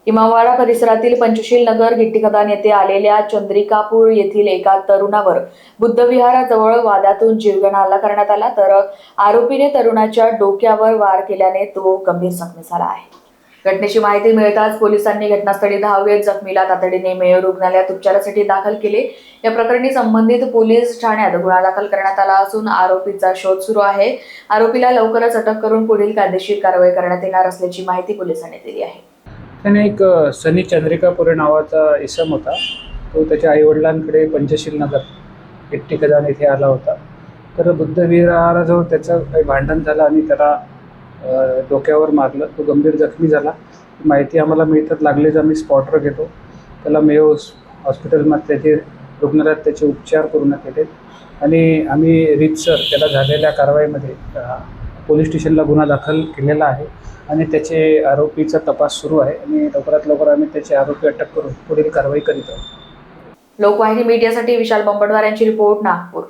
इमामवाडा परिसरातील पंचशील नगर गिट्टीखदान येथे आलेल्या चंद्रिकापूर येथील एका तरुणावर बुद्धविहाराजवळ वादातून जीवघेणा हल्ला करण्यात आला, तर आरोपीने तरुणाच्या डोक्यावर वार केल्याने तो गंभीर जखमी झाला आहे. घटनेची माहिती मिळताच पोलिसांनी घटनास्थळी धाव घेत जखमीला तातडीने मेयो रुग्णालयात उपचारासाठी दाखल केले. या प्रकरणी संबंधित पोलीस ठाण्यात गुन्हा दाखल करण्यात आला असून आरोपीचा शोध सुरू आहे. आरोपीला लवकरच अटक करून पुढील कायदेशीर कारवाई करण्यात येणार असल्याची माहिती पोलिसांनी दिली आहे. त्याने एक सनी चंद्रिकापुरे नावाचा इसम होता. तो त्याच्या आईवडिलांकडे पंचशील नगर गिट्टीखदान येथे आला होता. तर बुद्धविहाराजवळ त्याचं काही भांडण झालं आणि त्याला डोक्यावर मारलं. तो गंभीर जखमी झाला. माहिती आम्हाला मिळतात लागलीच आम्ही स्पॉटवर घेतो. त्याला मेयो हॉस्पिटलमध्ये त्याचे रुग्णालयात त्याचे उपचार करण्यात येते आणि आम्ही रीतसर त्याला झालेल्या कारवाईमध्ये पोलीस स्टेशनला गुन्हा दाखल केलेला आहे आणि त्याचे आरोपीचा तपास सुरू आहे आणि लवकरात लवकर आम्ही त्याचे आरोपी अटक करून पुढील कारवाई करीत आहोत. लोकवाहिनी मीडियासाठी विशाल बंबडवार यांची रिपोर्ट, नागपूर.